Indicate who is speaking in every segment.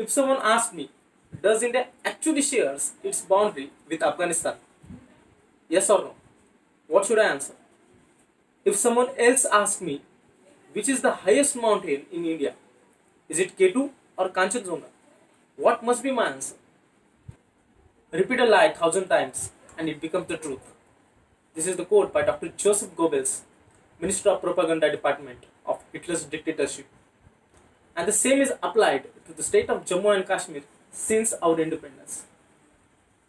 Speaker 1: If someone asks me, does India actually shares its boundary with Afghanistan? Yes or no? What should I answer? If someone else asks me, which is the highest mountain in India? Is it K2 or Kanchenjunga? What must be my answer? Repeat a lie 1,000 times and it becomes the truth. This is the quote by Dr. Joseph Goebbels, Minister of Propaganda Department of Hitler's dictatorship. And the same is applied to the state of Jammu and Kashmir since our independence.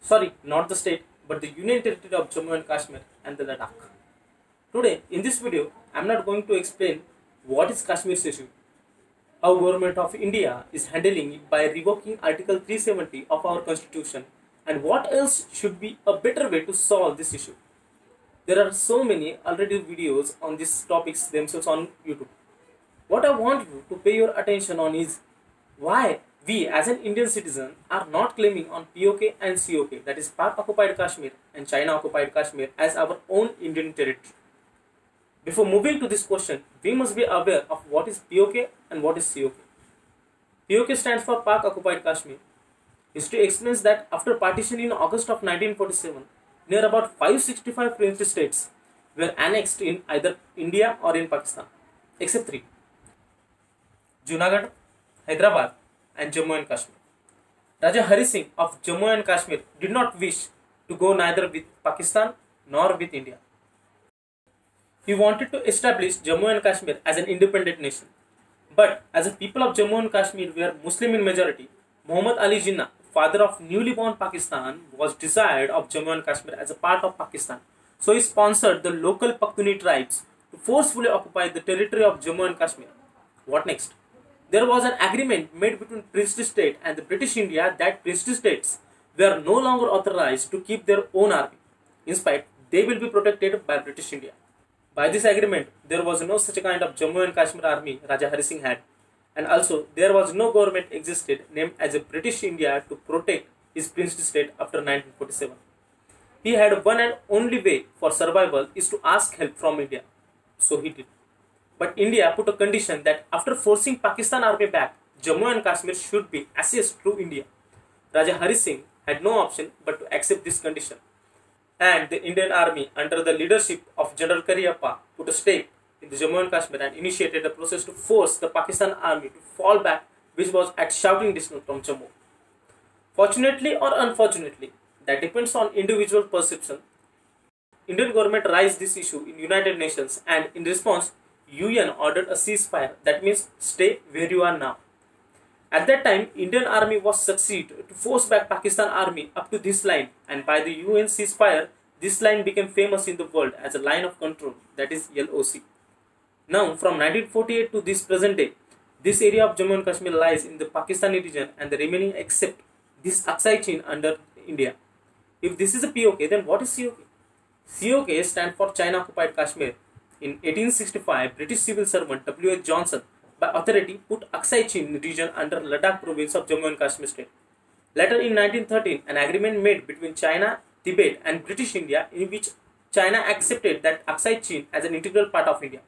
Speaker 1: Sorry, not the state, but the Union Territory of Jammu and Kashmir and the Ladakh. Today, in this video, I am not going to explain what is Kashmir's issue, how Government of India is handling it by revoking Article 370 of our Constitution, and what else should be a better way to solve this issue. There are so many already videos on these topics themselves on YouTube. What I want you to pay your attention on is why we as an Indian citizen are not claiming on POK and COK, that is Pak occupied Kashmir and China occupied Kashmir, as our own Indian territory. Before moving to this question, we must be aware of what is POK and what is COK. POK stands for Pak occupied Kashmir. History explains that after partition in August of 1947, near about 565 French states were annexed in either India or in Pakistan, except three: Junagadh, Hyderabad and Jammu and Kashmir. Raja Hari Singh of Jammu and Kashmir did not wish to go neither with Pakistan nor with India. He wanted to establish Jammu and Kashmir as an independent nation. But as the people of Jammu and Kashmir were Muslim in majority, Muhammad Ali Jinnah, father of newly born Pakistan, was desired of Jammu and Kashmir as a part of Pakistan. So he sponsored the local Pakhtuni tribes to forcefully occupy the territory of Jammu and Kashmir. What next? There was an agreement made between princely state and the British India that princely states were no longer authorized to keep their own army. Instead, they will be protected by British India. By this agreement, there was no such kind of Jammu and Kashmir army Raja Hari Singh had, and also there was no government existed named as a British India to protect his princely state after 1947. He had one and only way for survival is to ask help from India. So he did. But India put a condition that after forcing Pakistan army back, Jammu and Kashmir should be accessed through India. Raja Hari Singh had no option but to accept this condition. And the Indian army under the leadership of General Cariappa put a stake in the Jammu and Kashmir and initiated the process to force the Pakistan army to fall back, which was at shouting distance from Jammu. Fortunately or unfortunately, that depends on individual perception, Indian government raised this issue in United Nations, and in response, UN ordered a ceasefire, that means stay where you are now. At that time, Indian army was succeed to force back Pakistan army up to this line, and by the UN ceasefire, this line became famous in the world as a line of control, that is LOC. Now, from 1948 to this present day, this area of Jammu and Kashmir lies in the Pakistani region and the remaining except this Aksai Chin under India. If this is a POK, then what is COK? COK stands for China occupied Kashmir. In 1865, British civil servant W.H. Johnson by authority put Aksai Chin region under Ladakh province of Jammu and Kashmir state. Later in 1913, an agreement made between China, Tibet and British India in which China accepted that Aksai Chin as an integral part of India.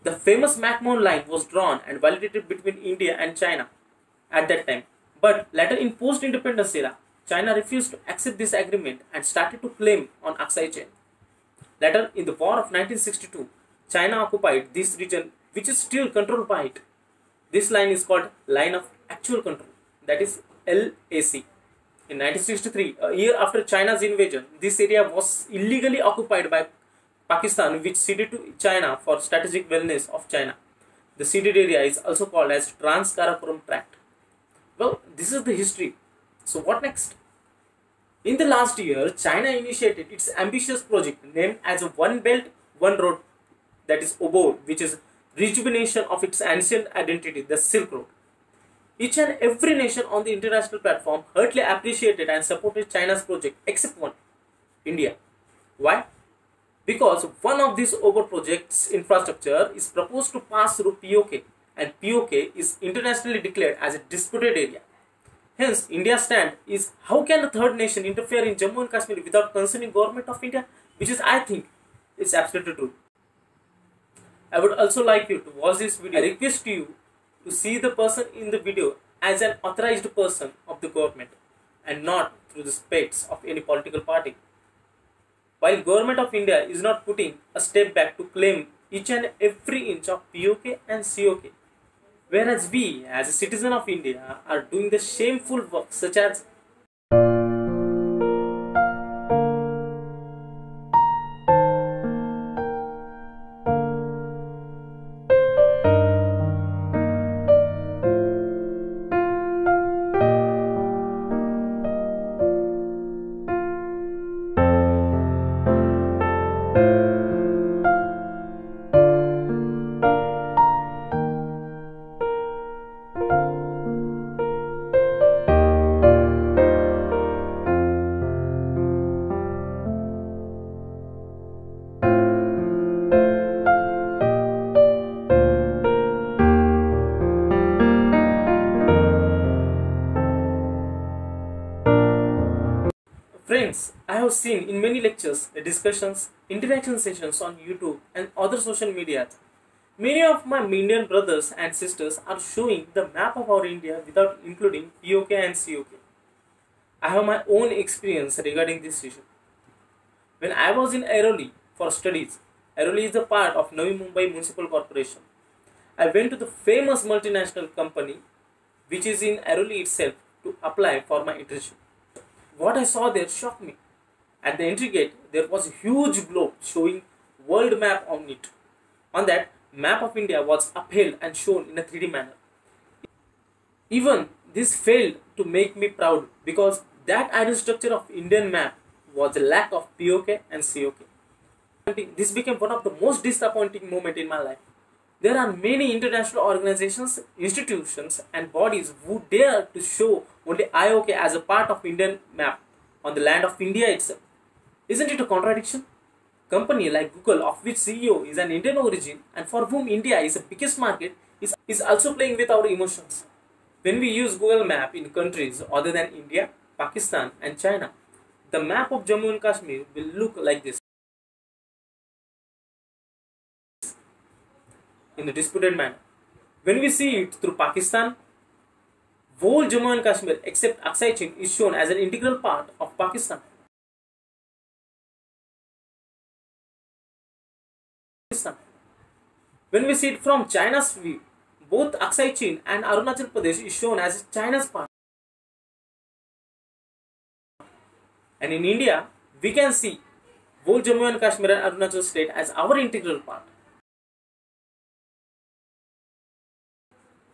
Speaker 1: The famous McMahon line was drawn and validated between India and China at that time. But later in post-independence era, China refused to accept this agreement and started to claim on Aksai Chin. Later in the war of 1962, China occupied this region which is still controlled by it. This line is called Line of Actual Control, that is LAC. In 1963, a year after China's invasion, this area was illegally occupied by Pakistan, which ceded to China for strategic wellness of China. The ceded area is also called as Trans-Karakoram Tract. Well, this is the history. So what next? In the last year, China initiated its ambitious project named as One Belt, One Road, that is OBOR, which is rejuvenation of its ancient identity, the Silk Road. Each and every nation on the international platform heartily appreciated and supported China's project except one, India. Why? Because one of these OBOR project's infrastructure is proposed to pass through POK, and POK is internationally declared as a disputed area. Hence, India's stand is, how can a third nation interfere in Jammu and Kashmir without concerning government of India? Which is, I think, is absolutely true. I would also like you to watch this video. I request you to see the person in the video as an authorized person of the government and not through the spades of any political party. While Government of India is not putting a step back to claim each and every inch of POK and COK, whereas we as a citizen of India are doing the shameful work such as Friends, I have seen in many lectures, discussions, interaction sessions on YouTube and other social media. Many of my Indian brothers and sisters are showing the map of our India without including POK and COK. I have my own experience regarding this issue. When I was in Airoli for studies, Airoli is a part of Navi Mumbai Municipal Corporation. I went to the famous multinational company which is in Airoli itself to apply for my internship. What I saw there shocked me. At the entry gate, there was a huge globe showing world map on it. On that, map of India was upheld and shown in a 3D manner. Even this failed to make me proud because that ideal structure of Indian map was a lack of POK and COK. This became one of the most disappointing moments in my life. There are many international organizations, institutions and bodies who dare to show only IOK as a part of Indian map on the land of India itself. Isn't it a contradiction? Company like Google, of which CEO is an Indian origin and for whom India is the biggest market, is also playing with our emotions. When we use Google Map in countries other than India, Pakistan and China, the map of Jammu and Kashmir will look like this. In a disputed manner. When we see it through Pakistan, whole Jammu and Kashmir except Aksai Chin is shown as an integral part of Pakistan. When we see it from China's view, both Aksai Chin and Arunachal Pradesh is shown as China's part. And in India, we can see both Jammu and Kashmir and Arunachal state as our integral part.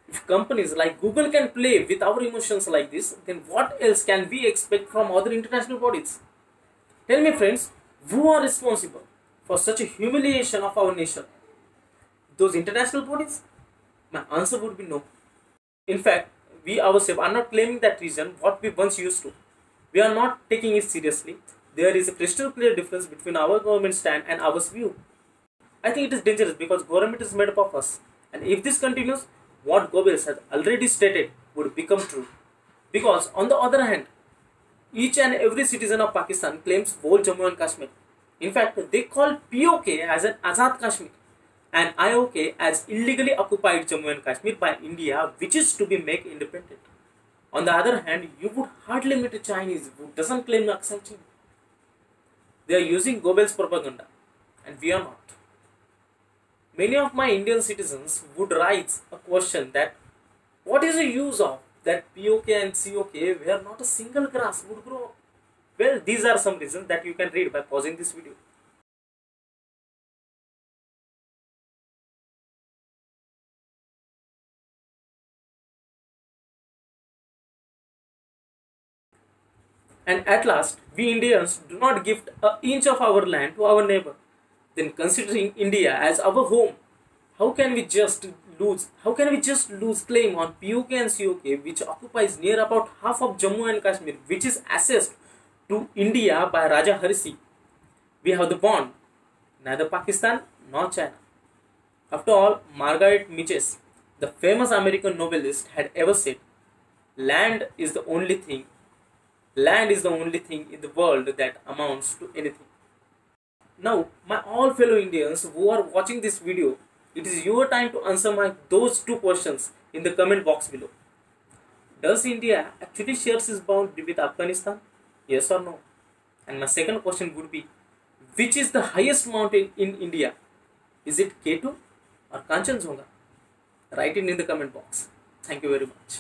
Speaker 1: If companies like Google can play with our emotions like this, then what else can we expect from other international bodies? Tell me friends, who are responsible for such a humiliation of our nation? Those international bodies? My answer would be no. In fact, we ourselves are not claiming that reason what we once used to. We are not taking it seriously. There is a crystal clear difference between our government stand and our view. I think it is dangerous because government is made up of us. And if this continues, what Goebbels has already stated would become true. Because on the other hand, each and every citizen of Pakistan claims whole Jammu and Kashmir. In fact, they call POK as an Azad Kashmir and IOK as illegally occupied Jammu and Kashmir by India, which is to be made independent. On the other hand, you would hardly meet a Chinese who doesn't claim Aksai Chin. They are using Goebbels propaganda and we are not. Many of my Indian citizens would raise a question that what is the use of that POK and COK where not a single grass would grow? Well, these are some reasons that you can read by pausing this video. And at last, we Indians do not give an inch of our land to our neighbor. Then considering India as our home, how can we just lose claim on POK and COK which occupies near about half of Jammu and Kashmir, which is assessed to India by Raja Hari Singh? We have the bond, neither Pakistan nor China. After all, Margaret Mitchell, the famous American novelist, had ever said, land is the only thing in the world that amounts to anything. Now, my all fellow Indians who are watching this video, it is your time to answer those two questions in the comment box below. Does India actually shares its boundary with Afghanistan? Yes or no? And my second question would be, which is the highest mountain in India? Is it K2 or Kanchenjunga? Write it in the comment box. Thank you very much.